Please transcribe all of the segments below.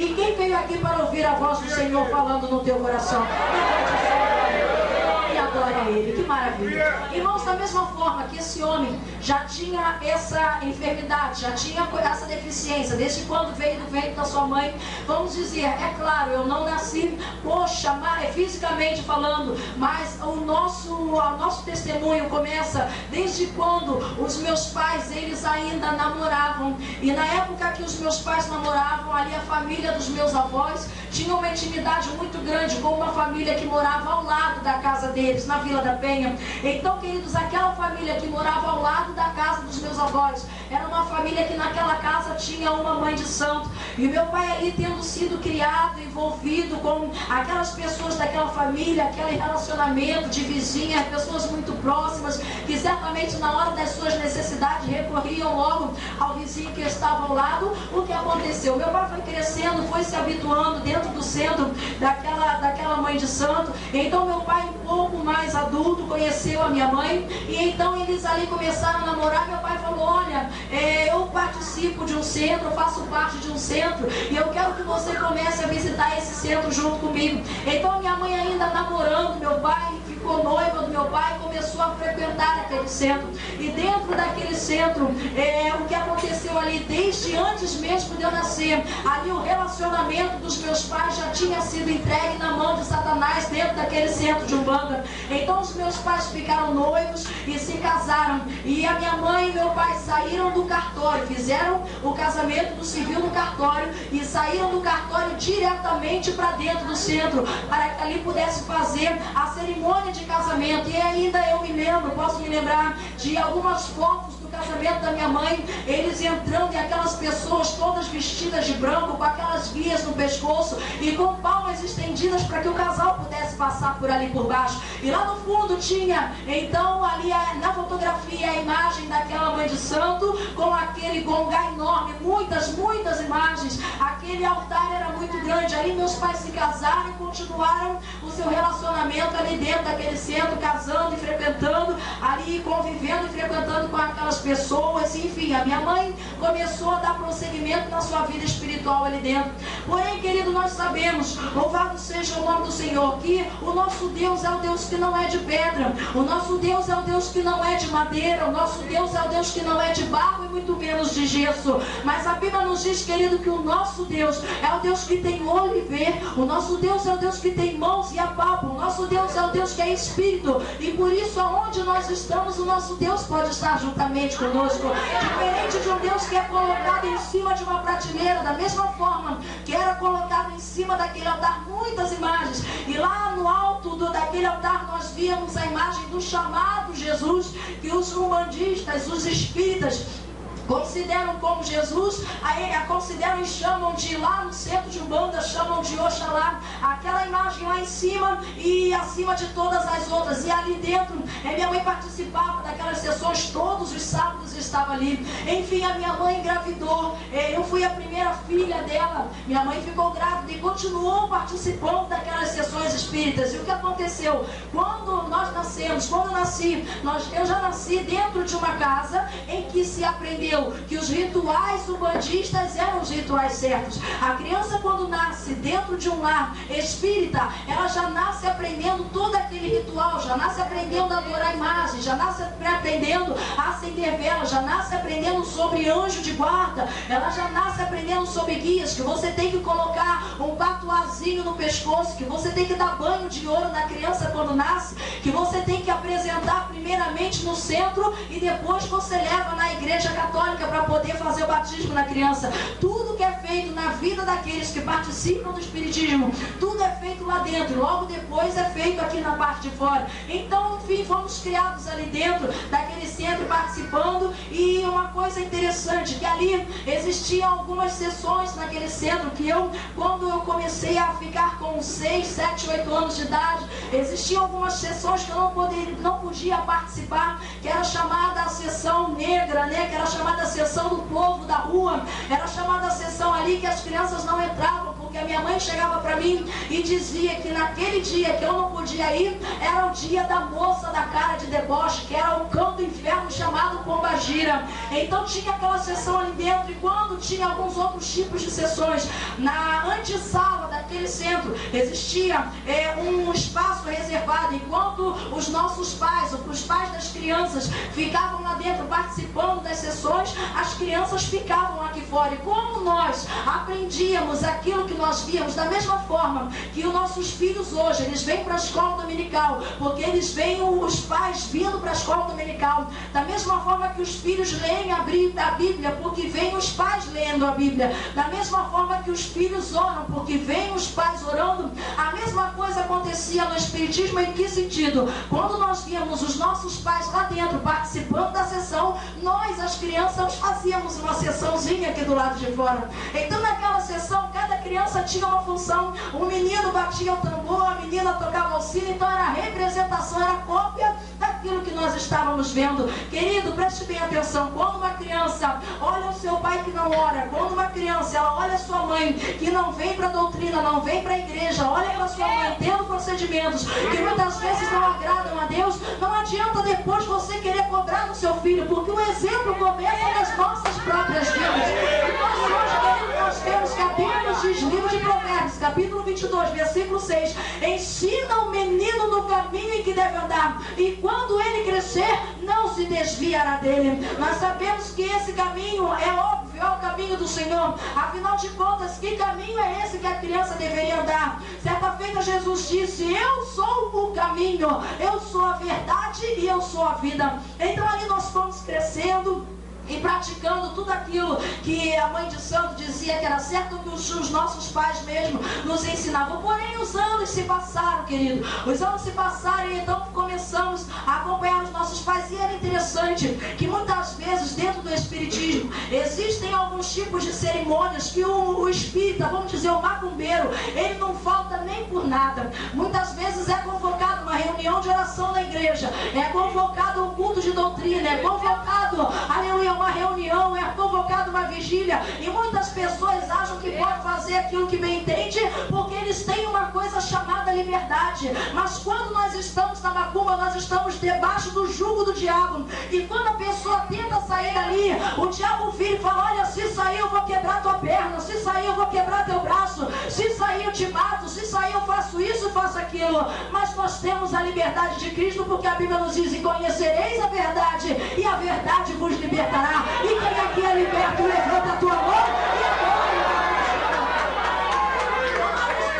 E quem veio aqui para ouvir a voz do Senhor falando no teu coração? E adore a Ele, que maravilha. Irmãos, da mesma forma que esse homem já tinha essa enfermidade, já tinha essa deficiência, desde quando veio do ventre da sua mãe, vamos dizer, é claro, eu não nasci, poxa, fisicamente falando, mas o nosso testemunho começa desde quando os meus pais, eles ainda namoravam. E na época que os meus pais namoravam, ali a família dos meus avós tinha uma intimidade muito grande com uma família que morava ao lado da casa deles, na Vila da Penha. Então, queridos, aquela família que morava ao lado da casa dos meus avós, era uma família que naquela casa tinha uma mãe de santo. E meu pai ali tendo sido criado, envolvido com aquelas pessoas daquela família, aquele relacionamento de vizinha, pessoas muito próximas, que certamente na hora das suas necessidades recorriam logo ao vizinho que estava ao lado. O que aconteceu? Meu pai foi crescendo, foi se habituando dentro do centro daquela mãe de santo. Então meu pai, um pouco mais adulto, conheceu a minha mãe, e então eles ali começaram a namorar. Meu pai falou: olha, eu participo de um centro, eu faço parte de um centro, e eu quero que você comece a visitar esse centro junto comigo. Então minha mãe, ainda namorando meu pai, ficou noiva do meu pai, começou a frequentar aquele centro. E dentro daquele centro, o que aconteceu ali, desde antes mesmo de eu nascer, ali o relacionamento dos meus pais já tinha sido entregue na mão de Satanás dentro daquele centro de Umbanda. Então os meus pais ficaram noivos e se casaram. E a minha mãe e meu pai saíram do cartório, fizeram o casamento do civil no cartório e saíram do cartório diretamente para dentro do centro, para que ali pudesse fazer a cerimônia de casamento. E ainda eu me lembro, posso me lembrar de algumas fotos do casamento da minha mãe, eles entrando e aquelas pessoas todas vestidas de branco, com aquelas guias no pescoço e com palmas estendidas para que o casal pudesse passar por ali por baixo. E lá no fundo tinha, então, ali na fotografia, a imagem daquela mãe de santo com aquele gongá enorme, muitas imagens. Aquele altar era muito grande. Ali meus pais se casaram e continuaram o seu relacionamento ali dentro daquele centro, casando e frequentando ali, convivendo e frequentando com aquelas pessoas. Enfim, a minha mãe começou a dar prosseguimento na sua vida espiritual ali dentro. Porém, querido, nós sabemos, louvado seja o nome do Senhor, que o nosso Deus é o Deus que não é de pedra, o nosso Deus é o Deus que não é de madeira, o nosso Deus é o Deus que não é de barro e muito menos de gesso. Mas a Bíblia nos diz, querido, que o nosso Deus é o Deus que tem olho e vê, o nosso Deus é o Deus que tem mãos e apalpa, o nosso Deus é o Deus que é espírito, e por isso aonde nós estamos, o nosso Deus pode estar juntamente conosco. Diferente de um Deus que é colocado em cima de uma prateleira, da mesma forma que era colocado em cima daquele altar muitas imagens, e lá no alto daquele altar nós víamos a imagem do chamado Jesus, que os umbandistas, os espíritas, consideram como Jesus, consideram e chamam de, lá no centro de Umbanda, chamam de Oxalá, aquela imagem lá em cima e acima de todas as outras. E ali dentro, minha mãe participava daquelas sessões, todos os sábados estava ali. Enfim, a minha mãe engravidou, eu fui a primeira filha dela, minha mãe ficou grávida e continuou participando daquelas sessões espíritas. E o que aconteceu? Quando nós nascemos, quando eu nasci, eu já nasci dentro de uma casa em que se aprendeu que os rituais umbandistas eram os rituais certos. A criança, quando nasce dentro de um lar espírita, ela já nasce aprendendo todo aquele ritual, já nasce aprendendo a adorar a imagem, já nasce aprendendo a acender velas, já nasce aprendendo sobre anjo de guarda, ela já nasce aprendendo sobre guias, que você tem que colocar um patuazinho no pescoço, que você tem que dar banho de ouro na criança quando nasce, que você tem que apresentar primeiramente no centro e depois você leva na igreja católica para poder fazer o batismo na criança. Tudo que é feito na vida daqueles que participam do espiritismo, tudo é feito lá dentro, logo depois é feito aqui na parte de fora. Então, enfim, fomos criados ali dentro daquele centro participando. E uma coisa interessante, que ali existiam algumas sessões naquele centro que quando eu comecei a ficar com 6, 7, 8 anos de idade, existiam algumas sessões que eu não podia participar, que era chamada a sessão negra, né? Que era chamada a sessão do povo da rua, era chamada a sessão ali que as crianças não entravam, porque a minha mãe chegava para mim e dizia que naquele dia que eu não podia ir, era o dia da moça da cara de deboche, que era o cão do inferno chamado Pombagira. Então tinha aquela sessão ali dentro, e quando tinha alguns outros tipos de sessões, na antessala daquele centro, existia um espaço reservado, enquanto os nossos pais, os pais das crianças, ficavam lá dentro participando das sessões, as crianças ficavam aqui fora. E como nós aprendíamos aquilo que nós víamos, da mesma forma que os nossos filhos hoje, eles vêm para a escola dominical, porque eles veem os pais vindo para a escola dominical, da mesma forma que os filhos leem a Bíblia, porque vêm os pais lendo a Bíblia, da mesma forma que os filhos oram, porque vêm os pais orando, a mesma coisa acontecia no Espiritismo. Em que sentido? Quando nós víamos os nossos pais lá dentro participando da sessão, nós, as crianças, fazíamos uma sessãozinha aqui do lado de fora. Então naquela sessão, cada criança tinha uma função. O menino batia o tambor, a menina tocava o sino. Então era a representação, era a cópia daquilo que nós estávamos vendo. Querido, preste bem atenção. Quando uma criança olha o seu pai que não ora, quando uma criança ela olha a sua mãe que não vem para a doutrina, não vem para a igreja, olha para sua mãe tendo procedimentos que muitas vezes não agradam a Deus, não adianta depois você querer cobrar do seu filho, porque o exemplo começa nas nossas próprias vidas. E nós hoje, querido, nós temos que a Bíblia nos diz, livro de Provérbios, capítulo 22, versículo 6, ensina o menino no caminho em que deve andar, e quando ele crescer, não se desviará dele. Nós sabemos que esse caminho é óbvio, é o caminho do Senhor. Afinal de contas, que caminho é esse que a criança deveria andar? Certa feita Jesus disse: eu sou o caminho, eu sou a verdade e eu sou a vida. Então ali nós fomos crescendo e praticando tudo aquilo que a mãe de santo dizia que era certo, que os nossos pais mesmo nos ensinavam. Porém os anos se passaram, querido, os anos se passaram, e então começamos a acompanhar os nossos pais. E era interessante que muitas vezes dentro do Espiritismo existem alguns tipos de cerimônias que o espírita, vamos dizer, o macumbeiro, ele não falta nem por nada. Muitas vezes é convocado uma reunião de oração na igreja, é convocado um culto de doutrina, é convocado, aleluia, uma reunião, é convocado uma vigília, e muitas pessoas acham que pode fazer aquilo que bem entende, porque eles têm uma coisa chamada liberdade. Mas quando nós estamos na macumba, nós estamos debaixo do jugo do diabo, e quando a pessoa tenta sair dali, o diabo vira e fala: olha, se sair eu vou quebrar tua perna, se sair eu vou quebrar teu braço, se sair eu te mato, se sair eu faço isso, faço aquilo. Mas nós temos a liberdade de Cristo, porque a Bíblia nos diz: e conhecereis a verdade, e a verdade vos libertará. E quem aqui é liberto, levanta a tua mão e agora.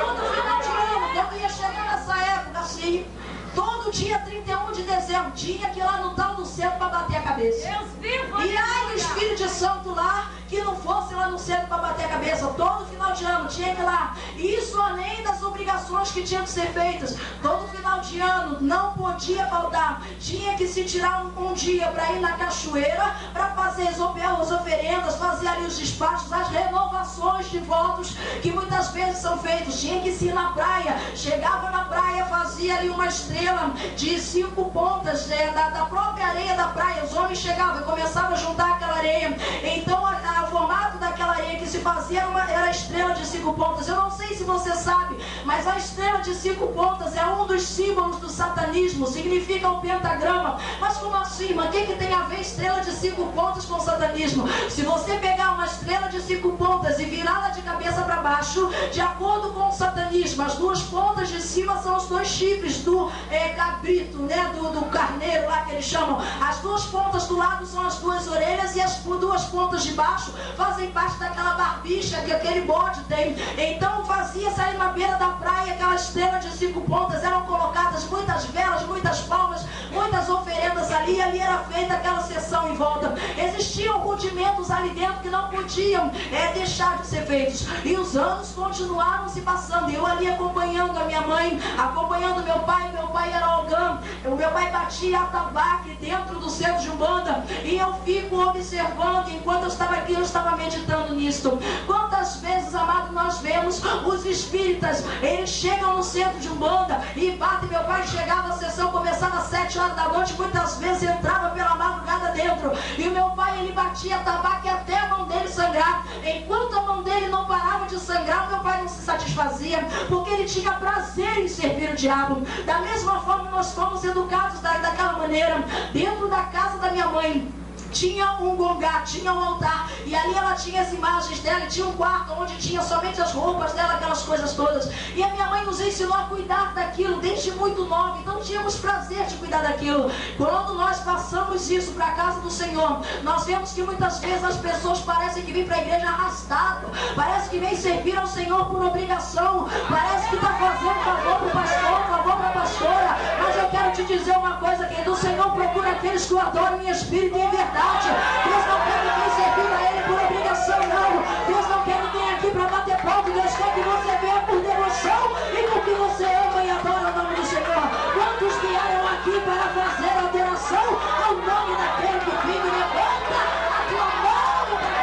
Todo final de ano, quando ia chegar nessa época assim, todo dia 31 de dezembro, tinha que ir lá no tal do centro para bater a cabeça. E aí o Espírito Santo lá, que não fosse lá no centro para bater a cabeça. Todo final de ano tinha que ir lá. Isso além das obrigações que tinham que ser feitas. Todo final de ano não podia faltar. Tinha que se tirar um dia para ir na cachoeira, para fazer as oferendas, fazer ali os despachos, as renovações de votos que muitas vezes são feitos. Tinha que se ir na praia. Chegava na praia, fazia ali uma estrela de 5 pontas da própria areia da praia. Os homens chegavam e começavam a juntar aquela areia. Então o formato daquela areia que se fazia era a estrela de 5 pontas. Eu não sei se você sabe, mas a estrela de 5 pontas é um dos símbolos do satanismo, significa o pentagrama. Mas como assim, mano? O que tem a ver estrela de 5 pontas com o satanismo? Se você pegar uma estrela de 5 pontas e virá-la de cabeça para baixo, de acordo com o satanismo, as duas pontas de cima são os 2 chifres do cabrito, né? Do carneiro lá que eles chamam. As 2 pontas do lado são as 2 orelhas, e as 2 pontas de baixo fazem parte daquela barbicha que aquele bode tem. Então fazia-se ali na beira da praia aquela estrela de 5 pontas, eram colocadas muitas velas, muitas palmas, muitas oferendas ali, e ali era feita aquela sessão em volta. Existiam rudimentos ali dentro que não podiam deixar de ser feitos, e os anos continuaram se passando, eu ali acompanhando a minha mãe, acompanhando meu pai era ogã, o meu pai batia atabaque dentro do centro de Umbanda, e eu fico observando. Enquanto eu estava aqui, eu estava meditando nisto. Quantas vezes, amado, nós vemos os espíritas, eles chegam no centro de Umbanda e batem. Meu pai chegava, a sessão começava às 7 horas da noite, muitas vezes entrava pela madrugada dentro, e o meu pai, ele batia tabaco até a mão dele sangrar. Enquanto a mão dele não parava de sangrar, meu pai não se satisfazia. satisfazia, porque ele tinha prazer em servir o diabo. Da mesma forma, nós fomos educados daquela maneira. Dentro da casa da minha mãe tinha um gongá, tinha um altar, e ali ela tinha as imagens dela, e tinha um quarto onde tinha somente as roupas dela, aquelas coisas todas. E a minha mãe nos ensinou a cuidar daquilo desde muito nova, então tínhamos prazer de cuidar daquilo. Quando nós passamos isso para a casa do Senhor, nós vemos que muitas vezes as pessoas parecem que vêm para a igreja arrastado, parece que vem servir ao Senhor por obrigação, parece que está fazendo favor para o pastor, favor para a pastora. Mas eu quero te dizer uma coisa, que do Senhor procura aqueles que o adoram em espírito e em verdade. Deus não quer ninguém servir a Ele por obrigação, não. Deus não quer ninguém aqui para bater palco. Deus quer que você venha por devoção e porque você ama e adora o nome do Senhor. Quantos vieram aqui para fazer adoração ao nome daquele que vive? Levanta a tua mão para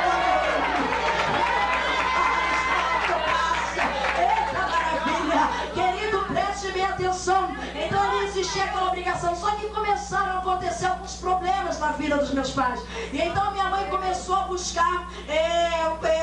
eita maravilha. Querido, preste bem atenção. Então ali existia aquela obrigação, só que começaram a acontecer alguns problemas na vida dos meus pais. E então minha mãe começou a buscar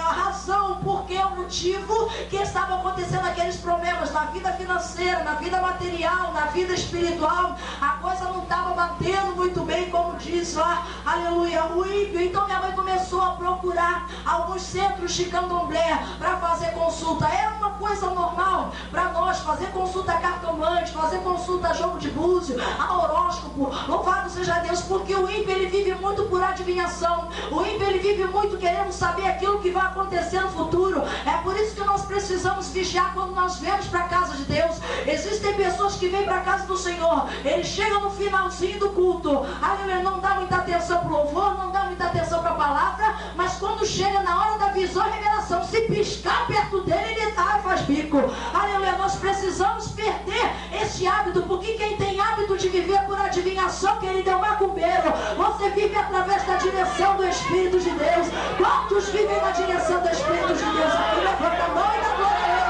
a razão, porque o motivo que estava acontecendo aqueles problemas na vida financeira, na vida material, na vida espiritual. A coisa não estava batendo muito bem, como diz lá, aleluia, o ímpio. Então minha mãe começou a procurar alguns centros de candomblé para fazer consulta. Era uma coisa normal para nós fazer consulta cartomante, fazer consulta a jogo de búzio, a horóscopo. Louvado seja Deus, porque o ímpio ele vive muito por adivinhação. O ímpio ele vive muito querendo saber aquilo que vai acontecer no futuro. É por isso que nós precisamos vigiar quando nós vemos para a casa de Deus. Existem pessoas que vêm para a casa do Senhor, eles chegam no finalzinho do culto, aleluia, não dá muita atenção para o louvor, não dá muita atenção para a palavra, mas quando chega na hora da visão e revelação, se piscar perto dele, ele faz bico. Aleluia, nós precisamos perder esse hábito, porque quem tem hábito de viver por adivinhação, querido, é um macumbeiro. Você vive através da direção do Espírito de Deus. Quantos vivem na direção do Espírito de Deus? Aqui levanta a mão e dá glória a Ele.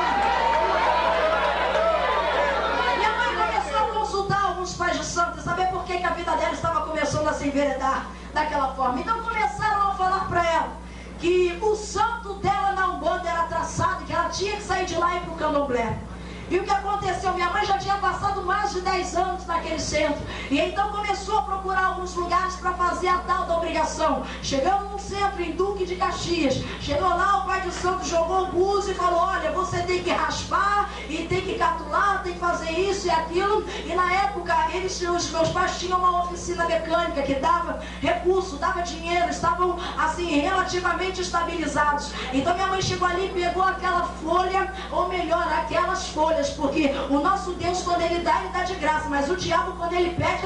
Minha mãe começou a consultar alguns pais de santo, saber por que a vida dela estava começando a se enveredar daquela forma. Então começaram a falar para ela que o santo dela na Umbanda era traçado, que ela tinha que sair de lá e ir para o candomblé. E o que aconteceu? Minha mãe já tinha passado mais de 10 anos naquele centro. E então começou a procurar alguns lugares para fazer a tal da obrigação. Chegamos num centro em Duque de Caxias. Chegou lá, o pai de santo jogou o búzio e falou: olha, você tem que raspar e tem que catular, tem que fazer isso e aquilo. E na época, os meus pais tinham uma oficina mecânica que dava recurso, dava dinheiro, estavam assim relativamente estabilizados. Então minha mãe chegou ali e pegou aquela folha, ou melhor, aquelas folhas, porque o nosso Deus, quando ele dá de graça, mas o diabo, quando ele pede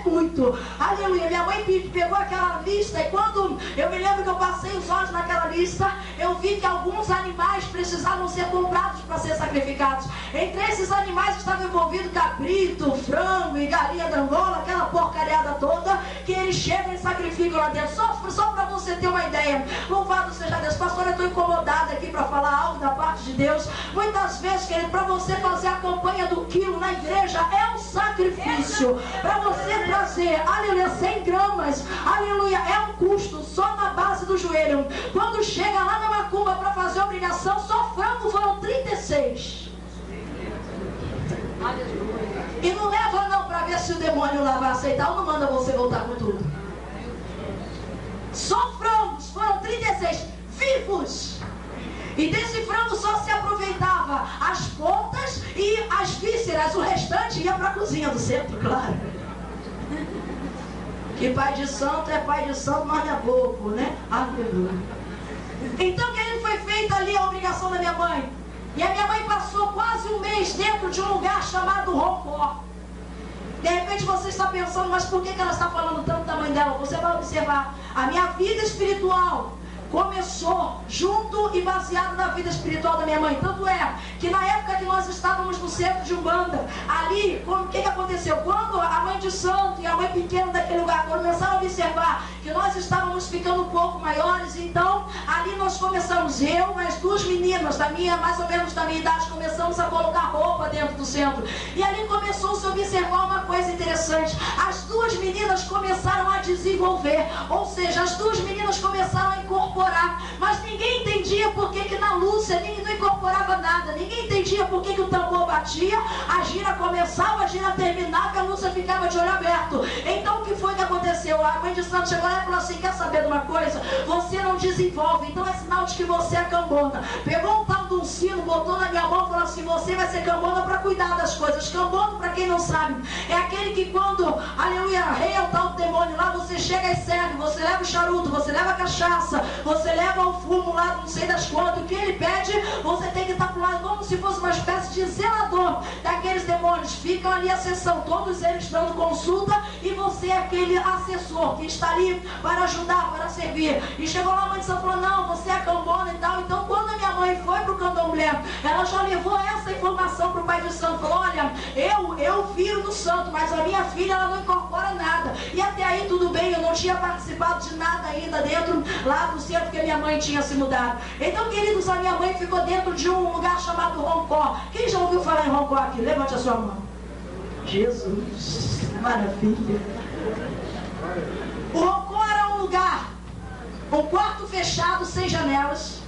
muito. Aleluia. Minha mãe pegou aquela lista, e quando eu me lembro que eu passei os olhos naquela lista, eu vi que alguns animais precisavam ser comprados para ser sacrificados. Entre esses animais estava envolvido cabrito, frango e galinha da Angola, aquela porcariada toda, que eles chegam e sacrificam lá dentro. Só para você ter uma ideia. Louvado seja Deus. Pastor, eu estou incomodada aqui para falar algo da parte de Deus. Muitas vezes, querido, para você fazer a campanha do quilo na igreja é um sacrifício. Para você trazer, aleluia, 100 gramas, aleluia, é um custo só na base do joelho. Quando chega lá na macumba para fazer a obrigação, só frango foram 36. E não leva não para ver se o demônio lá vai aceitar ou não manda você voltar com tudo. Só frangos foram 36 vivos. E desse frango só se aproveitava as pontas e as vísceras. O restante ia para a cozinha do centro, claro. Que pai de santo é pai de santo, mas não é bobo, né? Aleluia. Então, querido, foi feita ali a obrigação da minha mãe. E a minha mãe passou quase um mês dentro de um lugar chamado Roncó. De repente você está pensando, mas por que ela está falando tanto da mãe dela? Você vai observar, a minha vida espiritual começou junto e baseado na vida espiritual da minha mãe. Tanto é que na época que nós estávamos no centro de Umbanda, ali, o que aconteceu? Quando a mãe de santo e a mãe pequena daquele lugar começaram a observar que nós estávamos ficando um pouco maiores, então ali nós começamos, eu, mais duas meninas mais ou menos da minha idade, começamos a colocar roupa dentro do centro. E ali começou-se a observar uma coisa interessante. As duas meninas começaram a desenvolver, ou seja, as duas meninas começaram a incorporar, mas ninguém entendia por que na Lúcia ninguém não incorporava nada, ninguém batia, por que o tambor batia, a gira começava, a gira terminava e a Lúcia ficava de olho aberto. Então o que foi que aconteceu? A mãe de santo chegou lá e falou assim: quer saber de uma coisa? Você não desenvolve, então é sinal de que você é cambona. Pegou um tal de um sino, botou na minha mão e falou assim: você vai ser cambona para cuidar das coisas. Cambono, para quem não sabe, é aquele que quando, aleluia, rei é o tal do demônio lá, você chega e serve, você leva o charuto, você leva a cachaça, você leva o fumo lá, não sei das quantas, o que ele pede, você tem que estar pro lado, como se fosse uma espécie de zelador daqueles demônios. Ficam ali a sessão, todos eles dando consulta, e você é aquele assessor que está ali para ajudar, para servir. E chegou lá a mãe de santo e falou: não, você é cambona e tal. Então quando a minha mãe foi pro candomblé, ela já levou essa informação pro pai de santo, falou: olha, eu viro do santo, mas a minha filha, ela não incorpora nada. E até aí tudo bem, eu não tinha participado de nada ainda dentro lá do centro que a minha mãe tinha se mudado. Então, queridos, a minha mãe ficou dentro de um lugar chamado Roncó. Quem já ouviu falar em Roncó aqui? Levante a sua mão. Jesus, maravilha. O Roncó era um lugar, um quarto fechado, sem janelas.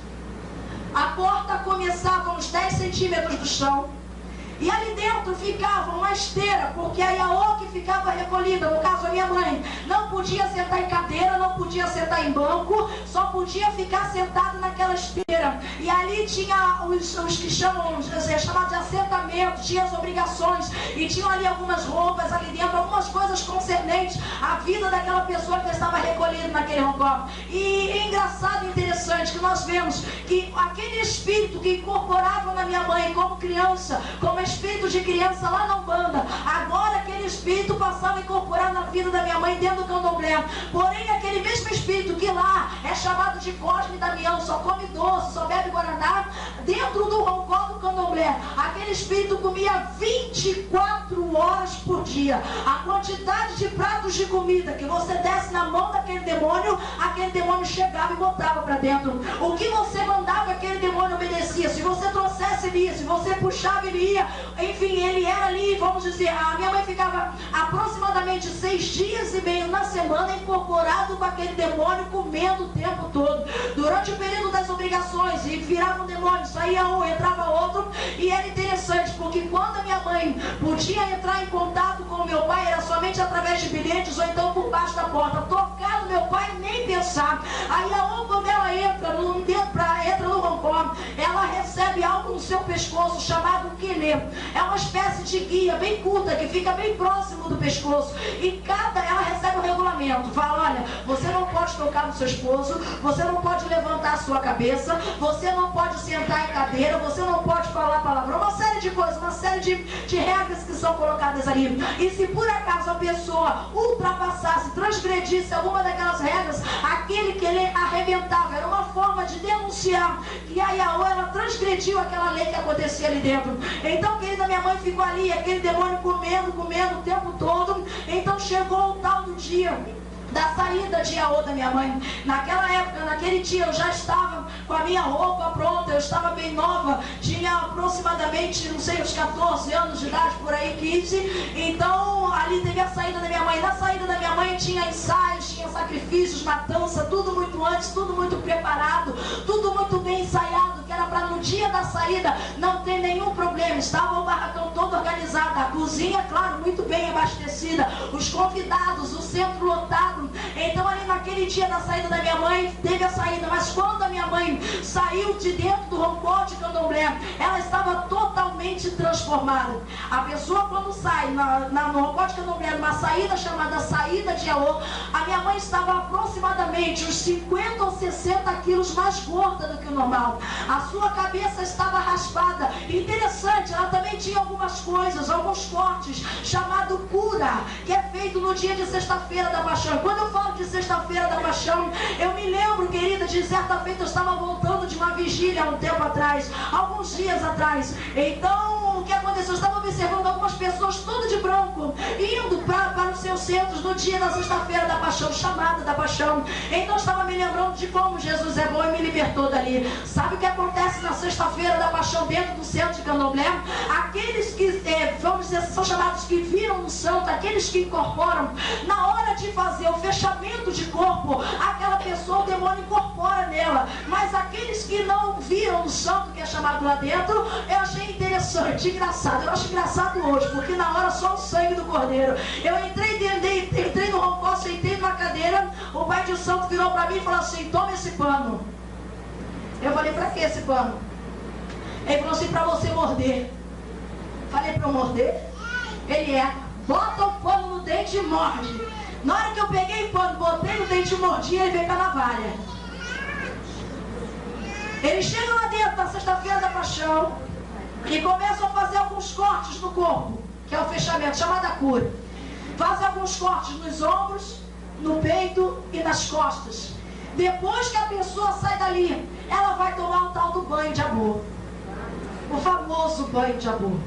A porta começava uns 10 centímetros do chão. E ali dentro ficava uma esteira, porque a Iaô que ficava recolhida, no caso a minha mãe, não podia sentar em cadeira, não podia sentar em banco, só podia ficar sentada naquela esteira. E ali tinha os que chamam, chamados de assentamento, tinha as obrigações, e tinham ali algumas roupas ali dentro, algumas coisas concernentes à vida daquela pessoa que estava recolhida naquele Roncó. E é engraçado e interessante que nós vemos que aquele espírito que incorporava na minha mãe como criança, como espírito de criança lá na Umbanda, agora aquele espírito passava a incorporar na vida da minha mãe dentro do candomblé. Porém, aquele mesmo espírito que lá é chamado de Cosme Damião, só come doce, só bebe guaraná, dentro do Roncó do candomblé, aquele espírito comia 24 horas por dia. A quantidade de pratos de comida que você desse na mão daquele demônio, aquele demônio chegava e botava para dentro. O que você mandava, aquele demônio obedecia. Se você trouxesse, ele ia. Se você puxava, ele ia. Enfim, ele era ali, vamos dizer, a minha mãe ficava aproximadamente 6 dias e meio na semana incorporado com aquele demônio, comendo o tempo todo. Durante o período das obrigações, e virava um demônio, saía um, entrava outro. E era interessante, porque quando a minha mãe podia entrar em contato com o meu pai, era somente através de bilhetes ou então por baixo da porta. Tocar no meu pai, nem pensar. Aí a outra, quando ela entra no Roncó, ela recebe algo no seu pescoço chamado quelê. É uma espécie de guia bem curta que fica bem próximo do pescoço. E ela recebe um regulamento. Fala: olha, você não pode tocar no seu esposo, você não pode levantar a sua cabeça, você não pode sentar em cadeira, você não pode falar palavrão, uma série de coisas, uma série de regras que são colocadas ali. E se por acaso a pessoa ultrapassasse, transgredisse alguma daquelas regras, aquele que ele arrebentava. Era uma forma de denunciar que a Iaô, ela transgrediu aquela lei que acontecia ali dentro. Então, querida, minha mãe ficou ali, aquele demônio comendo o tempo todo. Então chegou o tal do dia da saída de Iaô da minha mãe. Naquela época, naquele dia, eu já estava com a minha roupa pronta, eu estava bem nova, tinha aproximadamente, não sei, uns 14 anos de idade, por aí, 15. Então, ali teve a saída da minha mãe. Na saída da minha mãe tinha ensaios, tinha sacrifícios, matança, tudo muito antes, tudo muito preparado, tudo muito bem ensaiado, que era para no dia da saída não ter nenhum problema. Estava o barracão todo organizado, a cozinha, claro, muito bem abastecida, os convidados, o centro lotado. Então ali naquele dia da saída da minha mãe, teve a saída, mas quando a minha mãe saiu de dentro do Roncó de candomblé, ela estava totalmente transformada. A pessoa quando sai no Roncó de candomblé, numa saída chamada saída de Iaô, a minha mãe estava aproximadamente uns 50 ou 60 quilos mais gorda do que o normal. A sua cabeça estava raspada. Interessante, ela também tinha algumas coisas, alguns cortes, chamado cura, que é feito no dia de sexta-feira da Paixão. Quando eu falo de sexta-feira da Paixão, eu me lembro, querida, de certa feita eu estava voltando de uma vigília há um tempo atrás, alguns dias atrás. Então o que aconteceu? Eu estava observando algumas pessoas todas de branco, indo para os seus centros no dia da sexta-feira da paixão, chamada da paixão. Então eu estava me lembrando de como Jesus é bom e me libertou dali. Sabe o que acontece na sexta-feira da paixão dentro do centro de Candomblé? Aqueles que, vamos dizer, são chamados que viram no santo, aqueles que incorporam, na hora de fazer o fechamento de corpo, aquela pessoa, o demônio incorpora nela. Mas aqueles que não viram no santo, que é chamado lá dentro, eu achei interessante, engraçado. Eu acho engraçado hoje, porque na hora só o sangue do cordeiro. Eu entrei no roncó, sentei numa cadeira, o pai de santo virou para mim e falou assim: toma esse pano. Eu falei: para que esse pano? Ele falou assim: para você morder. Falei: para eu morder? Ele bota o pano no dente e morde. Na hora que eu peguei o pano, botei no dente e mordi, ele veio com a navalha. Eles chegam lá dentro da sexta-feira da paixão e começam a fazer alguns cortes no corpo, que é o fechamento, chamada cura. Faz alguns cortes nos ombros, no peito e nas costas. Depois que a pessoa sai dali, ela vai tomar o tal do banho de amor. O famoso banho de amor.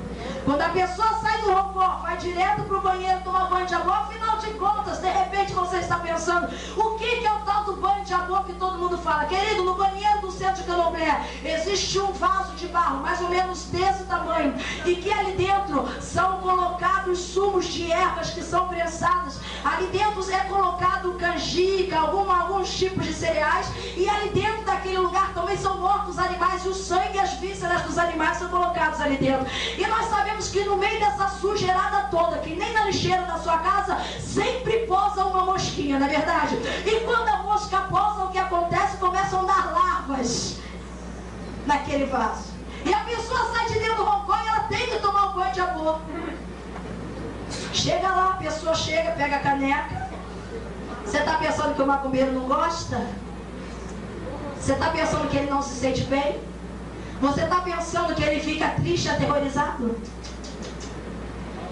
Quando a pessoa sai do roncó, vai direto para o banheiro tomar banho de amor, afinal de contas, de repente você está pensando: o que é o tal do banho de amor que todo mundo fala? Querido, no banheiro do centro de Candomblé existe um vaso de barro, mais ou menos desse tamanho, e que ali dentro são colocados sumos de ervas que são prensadas. Ali dentro é colocado canjica, alguns tipos de cereais, e ali dentro daquele lugar também são mortos animais, e o sangue e as vísceras dos animais são colocados ali dentro. E nós sabemos que no meio dessa sujeirada toda, que nem na lixeira da sua casa, sempre posa uma mosquinha, não é verdade? E quando a mosca posa, o que acontece? Começam a dar larvas naquele vaso. E a pessoa sai de dentro do roncó e ela tem que tomar um banho de amor. Chega lá, a pessoa chega, pega a caneca. Você está pensando que o macumbeiro não gosta? Você está pensando que ele não se sente bem? Você está pensando que ele fica triste, aterrorizado?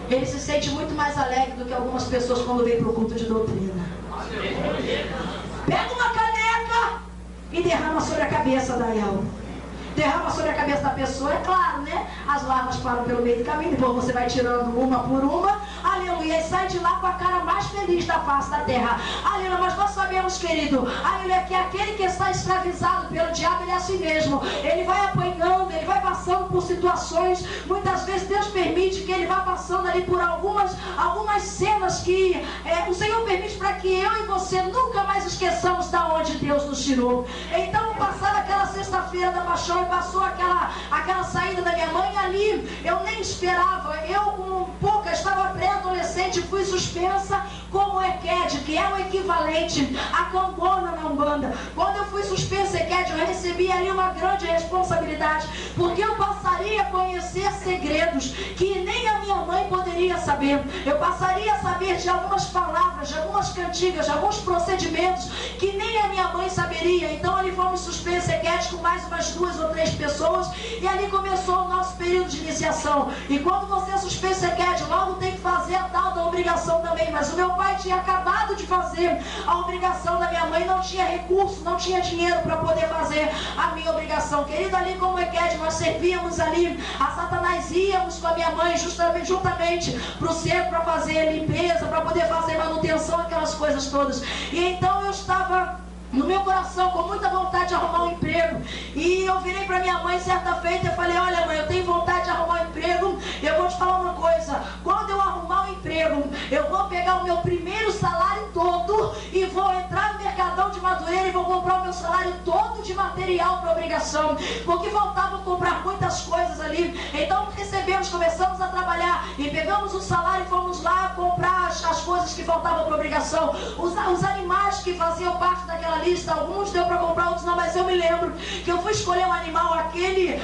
Ele se sente muito mais alegre do que algumas pessoas quando vem para o culto de doutrina. Pega uma caneca e derrama sobre a cabeça da Yao. Derrama sobre a cabeça da pessoa, é claro, né? As larvas param pelo meio do caminho, depois você vai tirando uma por uma, aleluia, e sai de lá com a cara mais feliz da face da terra, aleluia. Mas nós sabemos, querido, aleluia, que aquele que está escravizado pelo diabo, ele é assim mesmo, ele vai apanhando, ele vai passando por situações, muitas vezes Deus permite que ele vá passando ali por algumas cenas que o Senhor permite para que eu e você nunca mais esqueçamos da onde Deus nos tirou. Então, passada aquela sexta-feira da paixão, passou aquela saída da minha mãe, ali eu nem esperava, eu com pouca, estava pré-adolescente, fui suspensa como EQED, que é o equivalente a cambona na Umbanda. Quando eu fui suspensa EQED, eu recebi ali uma grande responsabilidade, porque eu passaria a conhecer segredos que nem a minha mãe poderia saber. Eu passaria a saber de algumas palavras, de algumas cantigas, de alguns procedimentos que nem a minha mãe saberia. Então ali fomos suspensa EQED com mais umas 2 ou 3 pessoas, e ali começou o nosso período de iniciação. E quando você é suspensa EQED, logo tem que fazer a tal da obrigação também. Mas o meu pai tinha acabado de fazer a obrigação da minha mãe, não tinha recurso, não tinha dinheiro para poder fazer a minha obrigação. Querido, ali como EQED, nós servíamos ali a Satanás, íamos com a minha mãe juntamente para o centro para fazer limpeza, para poder fazer manutenção, aquelas coisas todas. E então eu estava no meu coração com muita vontade de arrumar um emprego, e eu virei para minha mãe certa feita e falei: olha mãe, eu tenho vontade de arrumar um emprego, eu vou te falar uma coisa, quando eu arrumar um emprego, eu vou pegar o meu primeiro salário todo e vou entrar no Mercadão de Madureira e vou comprar o meu salário todo de material para obrigação, porque faltava comprar muitas coisas ali. Então recebemos, começamos a trabalhar e pegamos o salário e fomos lá comprar as coisas que faltavam para obrigação, os animais que faziam parte daquela lista, alguns deu para comprar, outros não, mas eu me lembro que eu fui escolher um animal, aquele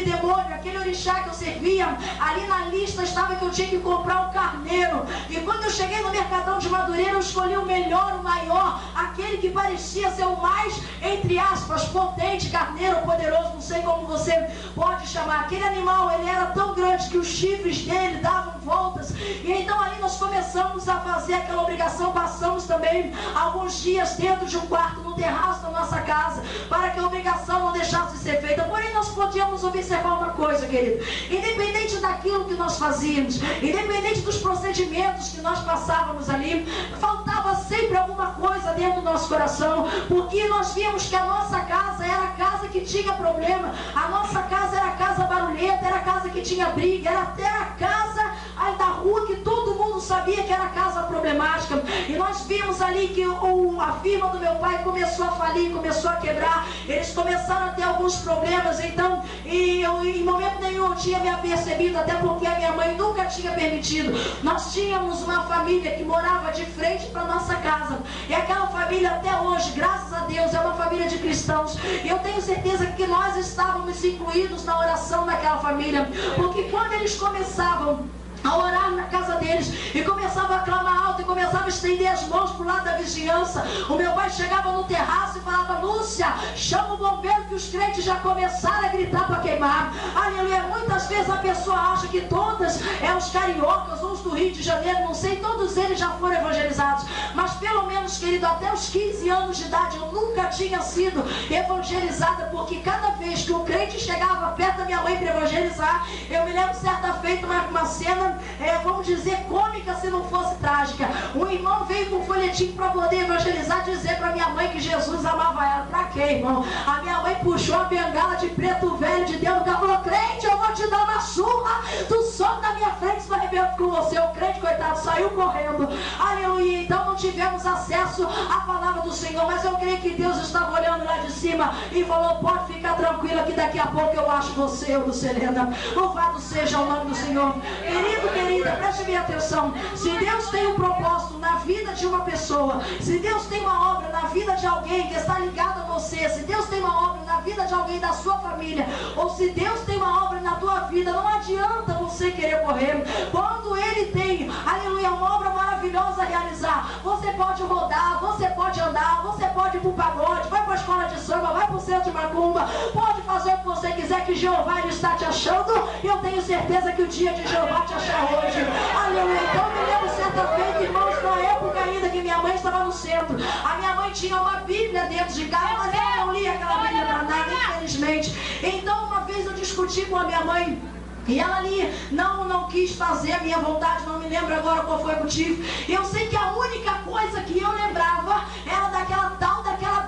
demônio, aquele orixá que eu servia, ali na lista estava que eu tinha que comprar um carneiro, e quando eu cheguei no Mercadão de Madureira, eu escolhi o melhor, o maior, aquele que parecia ser o mais, entre aspas, potente, carneiro, poderoso, não sei como você pode chamar. Aquele animal, ele era tão grande que os chifres dele davam voltas E então ali nós começamos a fazer aquela obrigação. Passamos também alguns dias dentro de um quarto no terraço da nossa casa, para que a obrigação não deixasse de ser feita. Porém nós podíamos observar uma coisa, querido: independente daquilo que nós fazíamos, independente dos procedimentos que nós passávamos ali, faltava sempre alguma coisa dentro do nosso coração, porque nós víamos que a nossa casa era a casa que tinha problema, a nossa casa era a casa barulhenta, era a casa que tinha briga, era até a casa aí da rua que todo mundo sabia que era casa problemática. E nós vimos ali que a firma do meu pai começou a falir, começou a quebrar, eles começaram a ter alguns problemas. Então, eu em momento nenhum eu tinha me apercebido, até porque a minha mãe nunca tinha permitido. Nós tínhamos uma família que morava de frente para nossa casa, e aquela família até hoje, graças a Deus, é uma família de cristãos. E eu tenho certeza que nós estávamos incluídos na oração daquela família, porque quando eles começavam a orar na casa deles e começava a clamar alto e começava a estender as mãos para o lado da vizinhança, o meu pai chegava no terraço e falava: Lúcia, chama o bombeiro que os crentes já começaram a gritar para queimar. Aleluia. Muitas vezes a pessoa acha que todas os cariocas ou os do Rio de Janeiro, não sei, todos eles já foram evangelizados, mas pelo menos, querido, até os 15 anos de idade eu nunca tinha sido evangelizada, porque cada vez que o crente chegava perto da minha mãe para evangelizar, eu me lembro certa feita uma cena, vamos dizer, cômica, se não fosse trágica. Um irmão veio com um folhetim para poder evangelizar, dizer para minha mãe que Jesus amava ela. Para quê, irmão? A minha mãe puxou a bengala de preto velho de Deus, ela falou: crente, eu vou te dar uma surra, tu sobe na minha frente, se arrebento com você. O crente, coitado, saiu correndo. Aleluia. Então não tivemos acesso à palavra do Senhor, mas eu creio que Deus estava olhando lá de cima e falou: pode ficar tranquila que daqui a pouco eu acho você, Lucelena. Louvado seja o nome do Senhor. Querida, preste bem atenção. Se Deus tem um propósito na vida de uma pessoa, se Deus tem uma obra na vida de alguém que está ligado a você, se Deus tem uma obra na vida de alguém da sua família, ou se Deus tem uma obra na tua vida, não adianta você querer correr. Quando Ele tem, aleluia, uma obra maravilhosa a realizar, você pode rodar, você pode andar, você pode ir para o pagode, vai para a escola de samba, vai para o centro de macumba, pode fazer o que você quiser, que Jeová está te achando. Eu tenho certeza que o dia de Jeová te achar hoje. Aleluia. Então me lembro certa feita, irmãos, na época ainda que minha mãe estava no centro, a minha mãe tinha uma Bíblia dentro de casa, mas ela não lia aquela Bíblia para nada, infelizmente. Então uma vez eu discuti com a minha mãe, e ela ali não quis fazer a minha vontade, não me lembro agora qual foi o motivo. Eu sei que a única coisa que eu lembrava era daquela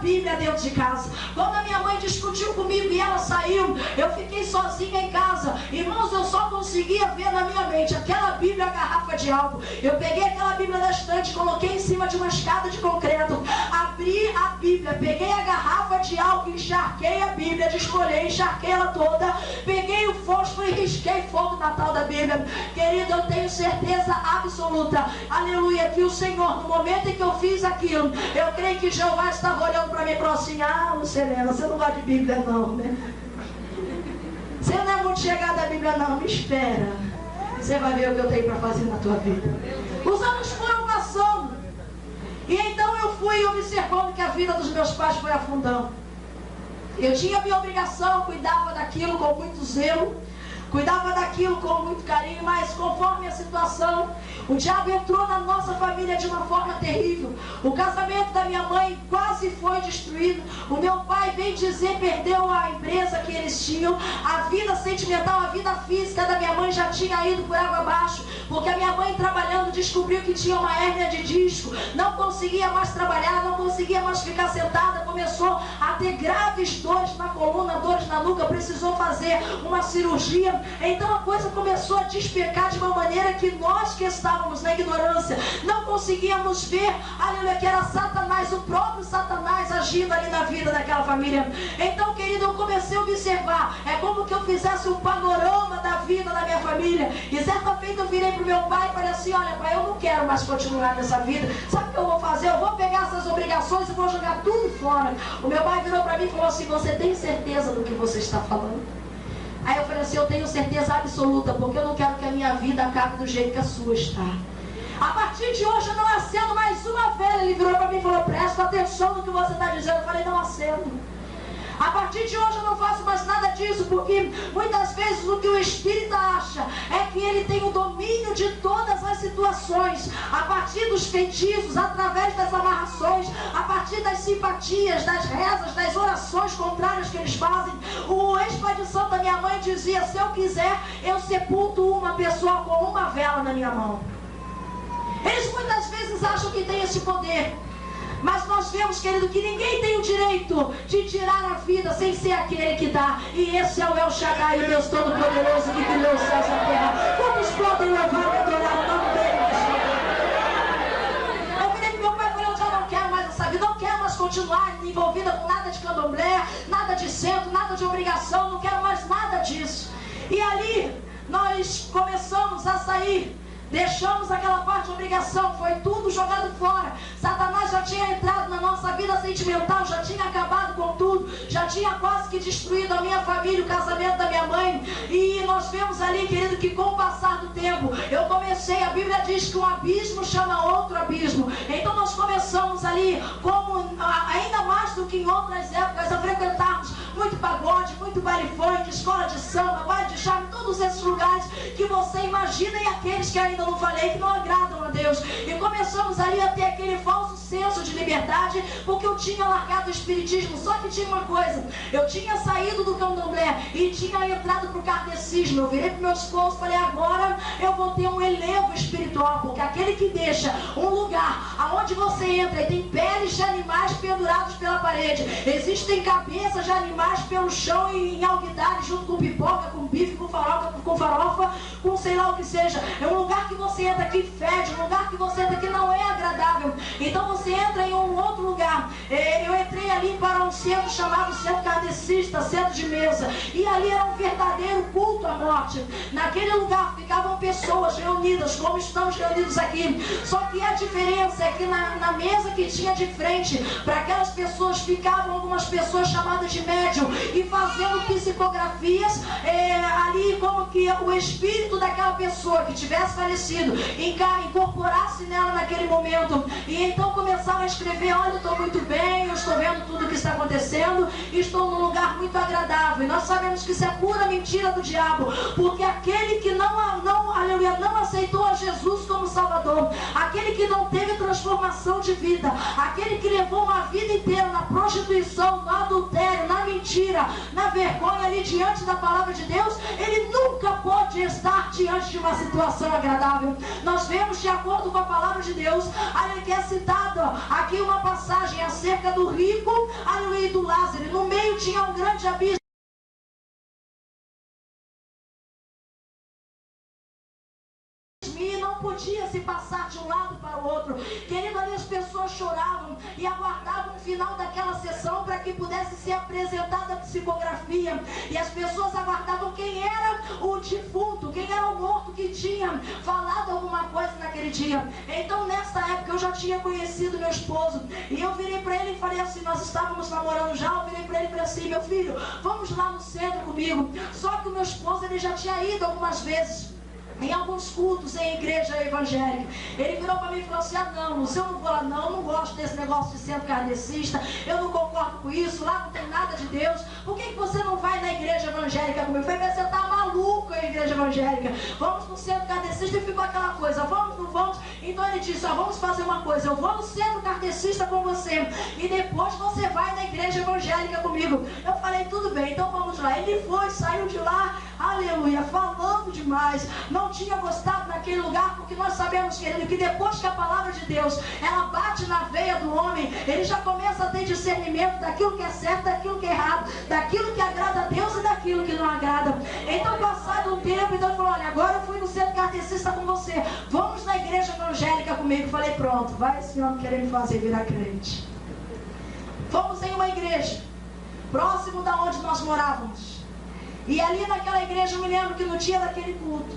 Bíblia dentro de casa. Quando a minha mãe discutiu comigo e ela saiu, eu fiquei sozinha em casa. Irmãos, eu só conseguia ver na minha mente aquela Bíblia, a garrafa de álcool. Eu peguei aquela Bíblia da estante, coloquei em cima de uma escada de concreto, abri a Bíblia, peguei a garrafa de álcool, encharquei a Bíblia, descolhei, encharquei ela toda, peguei o fósforo e risquei fogo na tal da Bíblia. Querido, eu tenho certeza absoluta, aleluia, que o Senhor, no momento em que eu fiz aquilo, eu creio que Jeová estava olhando para mim e falou assim: ah, Lucelena, você não gosta de Bíblia não, né? Você não é muito chegada à Bíblia não, me espera, você vai ver o que eu tenho para fazer na tua vida. Os anos foram passando, e então eu fui observando que a vida dos meus pais foi afundando. Eu tinha a minha obrigação, cuidava daquilo com muito zelo, cuidava daquilo com muito carinho, mas conforme a situação, o diabo entrou na nossa família de uma forma terrível. O casamento da minha mãe quase foi destruído. O meu pai, bem dizer, perdeu a empresa que eles tinham. A vida sentimental, a vida física da minha mãe já tinha ido por água abaixo, porque a minha mãe, trabalhando, descobriu que tinha uma hérnia de disco, não conseguia mais trabalhar, não conseguia mais ficar sentada, começou a ter graves dores na coluna, dores na nuca, precisou fazer uma cirurgia. Então a coisa começou a despecar de uma maneira que nós que estávamos na ignorância não conseguíamos ver, aleluia, que era Satanás, o próprio Satanás agindo ali na vida daquela família. Então, querido, eu comecei a observar, é como que eu fizesse um panorama da vida da minha família. E certa feita eu virei para o meu pai e falei assim: olha pai, eu não quero mais continuar nessa vida, sabe o que eu vou fazer? Eu vou pegar essas obrigações e vou jogar tudo fora. O meu pai virou para mim e falou assim: você tem certeza do que você está falando? Aí eu falei assim: eu tenho certeza absoluta, porque eu não quero que a minha vida acabe do jeito que a sua está. A partir de hoje eu não acendo mais uma vela. Ele virou para mim e falou: presta atenção no que você está dizendo. Eu falei: não acendo. A partir de hoje eu não faço mais nada disso, porque muitas vezes o que o espírita acha é que ele tem o domínio de todas as situações, a partir dos feitiços, através das amarrações, a partir das simpatias, das rezas, das orações contrárias que eles fazem. O ex-pai de santo da minha mãe dizia: se eu quiser, eu sepulto uma pessoa com uma vela na minha mão. Eles muitas vezes acham que têm esse poder, mas nós vemos, querido, que ninguém tem o direito de tirar a vida sem ser aquele que dá. E esse é o El Shaddai, o Deus Todo-Poderoso que criou os céus e a terra. Quantos podem louvar e adorar o nome dele? Eu virei pro meu pai e falei: eu já não quero mais essa vida, não quero mais continuar envolvida com nada de candomblé, nada de centro, nada de obrigação, não quero mais nada disso. E ali nós começamos a sair. Deixamos aquela parte de obrigação, foi tudo jogado fora. Satanás já tinha entrado na nossa vida sentimental, já tinha acabado com tudo, já tinha quase que destruído a minha família, o casamento da minha mãe. E nós vemos ali, querido, que com o passar do tempo, eu comecei, a Bíblia diz que um abismo chama outro abismo. Então nós começamos ali, como ainda mais do que em outras épocas, a frequentarmos muito pagode, muito baile funk, escola de samba, baile de charme, todos esses lugares que você imagina, e aqueles que ainda não falei, que não agradam a Deus. E começamos ali a ter aquele falso senso de liberdade, porque eu tinha largado o espiritismo. Só que tinha uma coisa: eu tinha saído do candomblé e tinha entrado pro kardecismo. Eu virei pro meu esposo e falei: agora eu vou ter um elevo espiritual, porque aquele que deixa um lugar aonde você entra e tem peles de animais pendurados pela parede, existem cabeças de animais pelo chão e em alguidade, junto com pipoca, com bife, com farofa, com sei lá o que seja. É um lugar que você entra que fede, um lugar que você entra que não é agradável. Então você entra em um outro lugar. Eu entrei ali para um centro chamado Centro Kardecista, centro de mesa, e ali era um verdadeiro culto à morte. Naquele lugar ficavam pessoas reunidas, como estamos reunidos aqui. Só que a diferença é que na mesa que tinha de frente para aquelas pessoas ficavam algumas pessoas chamadas de médium e fazendo psicografias ali, como que o espírito daquela pessoa que tivesse falecido incorporasse nela naquele momento. E então começaram a escrever: olha, eu estou muito bem, eu estou vendo tudo o que está acontecendo, estou num lugar muito agradável. E nós sabemos que isso é pura mentira do diabo, porque aquele que não aceitou a Jesus como Salvador, aquele que não teve transformação de vida, aquele que levou uma vida inteira na prostituição, no adultério, na mentira, na vergonha ali diante da palavra de Deus, ele nunca pode estar diante de uma situação agradável. Nós vemos, de acordo com a palavra de Deus, ali que é citado aqui uma passagem acerca do rico, ali, e do Lázaro. No meio tinha um grande abismo. E não podia se passar de um lado para o outro. Querido, ali as pessoas choravam e aguardavam o final daquela sessão para que pudesse ser apresentada a psicografia. E as pessoas aguardavam quem era o defunto, quem era o morto que tinha falado alguma coisa naquele dia. Então, nessa época, eu já tinha conhecido meu esposo. E eu virei para ele e falei assim: nós estávamos namorando já. Eu virei para ele e falei assim: meu filho, vamos lá no centro comigo. Só que o meu esposo, ele já tinha ido algumas vezes em alguns cultos em igreja evangélica. Ele virou para mim e falou assim: ah, não, se eu não vou lá, não gosto desse negócio de centro kardecista, eu não concordo com isso, lá não tem nada de Deus, por que você não vai na igreja evangélica comigo? Eu falei: você tá maluco em igreja evangélica, vamos no centro kardecista. E ficou aquela coisa: vamos, não vamos? Então ele disse: ó, vamos fazer uma coisa, eu vou no centro kardecista com você e depois você vai na igreja evangélica comigo. Eu falei: tudo bem, então vamos lá. Ele foi, saiu de lá, aleluia, falando demais, não tinha gostado daquele lugar, porque nós sabemos, querido, que depois que a palavra de Deus ela bate na veia do homem, ele já começa a ter discernimento daquilo que é certo, daquilo que é errado, daquilo que agrada a Deus e daquilo que não agrada. Então, passado um tempo, então ele falou: olha, agora eu fui no centro kardecista com você, vamos na igreja evangélica comigo. Eu falei: pronto, vai esse homem querer me fazer virar crente. Fomos em uma igreja próximo da onde nós morávamos. E ali naquela igreja, eu me lembro que no dia daquele culto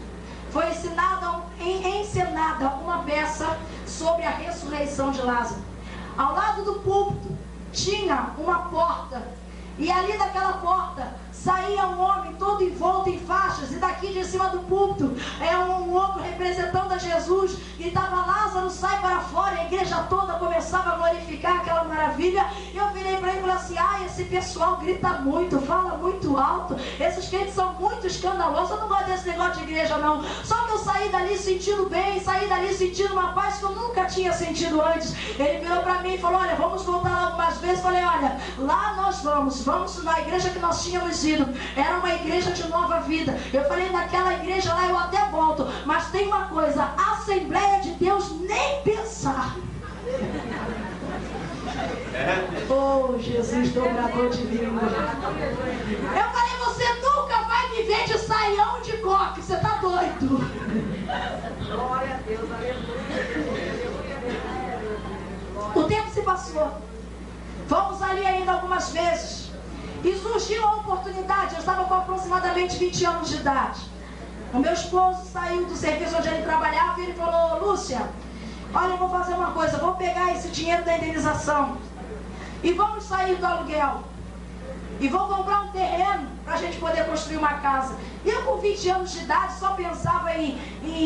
foi encenada uma peça sobre a ressurreição de Lázaro. Ao lado do púlpito tinha uma porta, e ali naquela porta saía um homem todo envolto em faixas, e daqui de cima do púlpito um outro representando a Jesus, e estava Lázaro, sai para fora, e a igreja toda começava a glorificar aquela maravilha. Eu virei para ele e falei assim: esse pessoal grita muito, fala muito alto, esses crentes são muito escandalosos, eu não gosto desse negócio de igreja não. Só que eu saí dali sentindo bem, saí dali sentindo uma paz que eu nunca tinha sentido antes. Ele virou para mim e falou: olha, vamos voltar lá algumas vezes. Falei: olha, lá nós vamos na igreja que nós tínhamos ido, era uma igreja de Nova Vida. Eu falei: naquela igreja lá eu até volto, mas tem uma coisa, Assembleia de Deus, nem pensar. Oh, Jesus, dobrador de língua. Eu falei: você nunca vai viver de saião de coque, você tá doido. Glória a Deus, aleluia. O tempo se passou. Fomos ali ainda algumas vezes. E surgiu a oportunidade. Eu estava com aproximadamente 20 anos de idade. O meu esposo saiu do serviço onde ele trabalhava e ele falou: Lúcia, olha, eu vou fazer uma coisa, vou pegar esse dinheiro da indenização e vamos sair do aluguel e vou comprar um terreno para a gente poder construir uma casa. E eu com 20 anos de idade só pensava em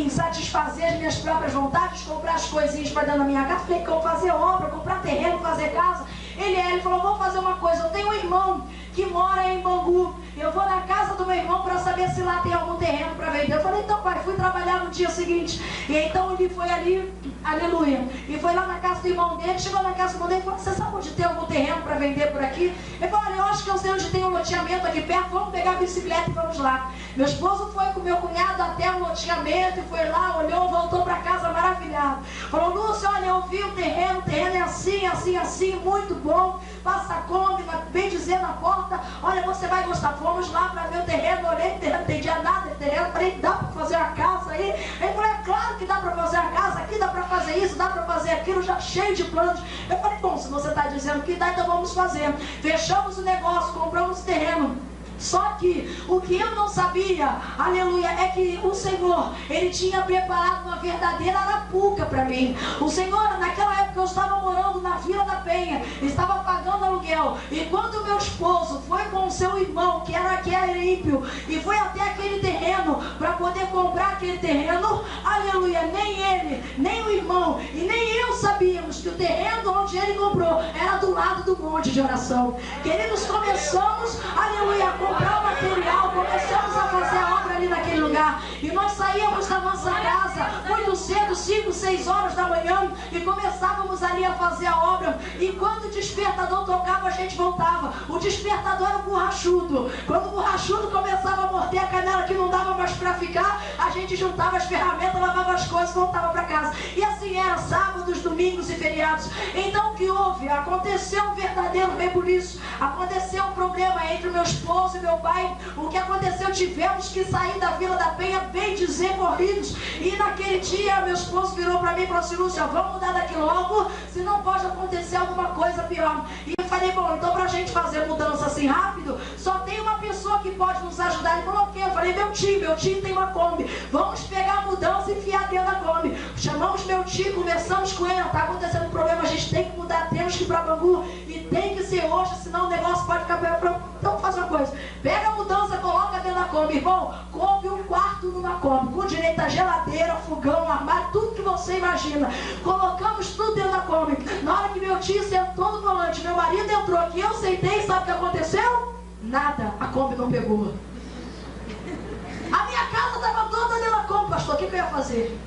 satisfazer as minhas próprias vontades, comprar as coisinhas para dentro da minha casa. Falei: fazer obra, comprar terreno, fazer casa. Ele falou: vou fazer uma coisa, eu tenho um irmão que mora em Bangu, eu vou na casa do meu irmão para saber se lá tem algum terreno para vender. Eu falei: então pai, fui trabalhar no dia seguinte. E então ele foi ali, aleluia, e foi lá na casa do irmão dele. Chegou na casa do irmão dele e falou: você sabe onde tem algum terreno para vender por aqui? Ele falou: olha, eu acho que eu sei onde tem um loteamento aqui perto, vamos pegar a bicicleta e vamos lá. Meu esposo foi com meu cunhado até o loteamento e foi lá, olhou, voltou para casa maravilhado. Falou: Lúcia, olha, eu vi o terreno é assim, assim, assim, muito bom, passa a Kombi, bem dizer na porta, olha, você vai gostar. Fomos lá para ver o terreno, olhei o terreno, não entendia nada do terreno, falei: dá para fazer uma casa aí? Ele falou: é claro que dá para fazer uma casa, aqui dá para fazer isso, dá para fazer aquilo, já cheio de planos. Eu falei: bom, se você está dizendo que dá, então vamos fazer. Fechamos o negócio, compramos o terreno. Só que o que eu não sabia, aleluia, é que o Senhor, Ele tinha preparado uma verdadeira arapuca para mim. O Senhor, naquela época eu estava morando na Vila da Penha, estava pagando aluguel. E quando meu esposo foi com o seu irmão, que era ímpio, e foi até aquele terreno para poder comprar aquele terreno, aleluia, nem ele, nem o irmão e nem eu sabíamos que o terreno onde ele comprou era do lado do monte de oração. Queridos, começamos, aleluia, a comprar o material, começamos a fazer a obra ali naquele lugar. E nós saíamos da nossa casa muito cedo, 5, 6 horas da manhã, e começávamos ali a fazer a obra. E quando o despertador tocava, a gente voltava. O despertador era o borrachudo. Quando o borrachudo começava a morder a canela que não dava mais para ficar, a gente juntava as ferramentas, lavava as coisas e voltava para casa. E assim era, sábados, domingos e feriados. Então o que houve? Aconteceu um verdadeiro rebuliço. Aconteceu um problema entre o meu esposo e meu pai. O que aconteceu? Tivemos que sair da Vila da Penha, bem dizer, corridos. E naquele dia meu esposo virou para mim e falou assim: Lúcia, vamos mudar daqui logo, senão pode acontecer alguma coisa pior. E eu falei: bom, então pra gente fazer mudança assim rápido, só tem uma pessoa que pode nos ajudar. Ele falou: o quê? Eu falei: meu tio tem uma Kombi, vamos pegar a mudança e enfiar dentro da Kombi. Chamamos meu tio, conversamos com ele: tá acontecendo um problema, a gente tem que mudar, temos que ir pra Bangu e tem que ser hoje, senão o negócio pode ficar pronto. Então faz uma coisa, pega a mudança, coloca dentro da Kombi. Irmão, coube um quarto numa Kombi, com direito a geladeira, fogão, armário, tudo que você imagina. Colocamos tudo dentro da Kombi. Na hora que meu tio sentou no volante, meu marido entrou aqui, eu sentei, sabe o que aconteceu? Nada, a Kombi não pegou. A minha casa estava toda dentro da Kombi, pastor, o que eu ia fazer?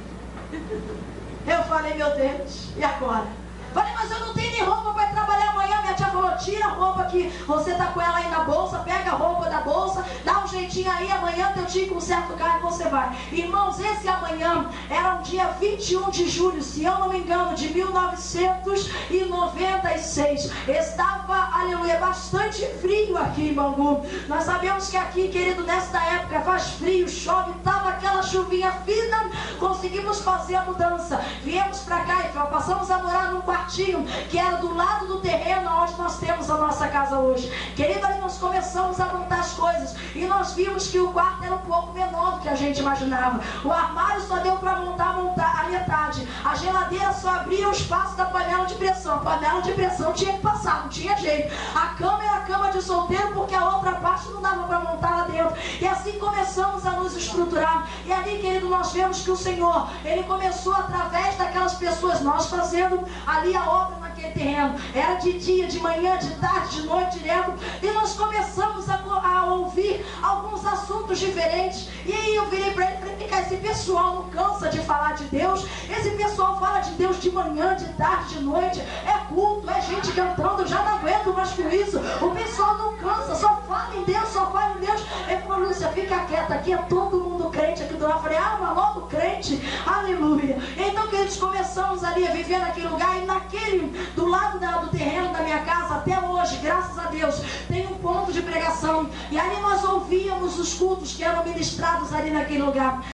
Eu falei: meu Deus, e agora? Falei: mas eu não tenho nem roupa para trabalhar amanhã. Minha tia falou: tira a roupa que você tá com ela aí na bolsa, pega a roupa da bolsa, dá um jeitinho aí, amanhã teu tio conserta o carro e você vai. Irmãos, esse amanhã era um dia 21 de julho, se eu não me engano, de 1996. Estava, aleluia, bastante frio aqui em Bangu. Nós sabemos que aqui, querido, nesta época faz frio, chove, estava aquela chuvinha fina. Conseguimos fazer a mudança, viemos para cá e passamos a morar num quartinho que era do lado do terreno onde nós temos a nossa casa hoje. Querido, aí nós começamos a montar as coisas e nós vimos que o quarto era um pouco menor do que a gente imaginava. O armário só deu para montar a metade. A geladeira só abria o espaço da panela de pressão. A panela de pressão tinha que passar, não tinha jeito. A cama era a cama de solteiro, porque a outra parte não dava para montar lá dentro. E assim começamos a nos estruturar. E ali, querido, nós vemos que o Senhor, Ele começou através daquelas pessoas, nós fazendo ali a obra naquele terreno. Era de dia, de manhã, de tarde, de noite, direto. E nós começamos a ouvir alguns assuntos diferentes. E aí eu virei para ele e falei: esse pessoal não cansa de falar de Deus? Esse pessoal fala de Deus de manhã, de tarde, de noite. É culto, é gente cantando, eu já não aguento mais com isso. O pessoal não cansa, só fala em Deus, só fala em Deus. Ele falou: Lúcia, fica quieta, aqui é todo mundo crente aqui do lado. Eu falei: mas logo crente, aleluia. Então, queridos, começamos ali a viver naquele lugar. E do lado do terreno da minha casa, até hoje, graças a Deus, tem um ponto de pregação. E ali nós ouvíamos os cultos que eram ministrados ali naquele lugar.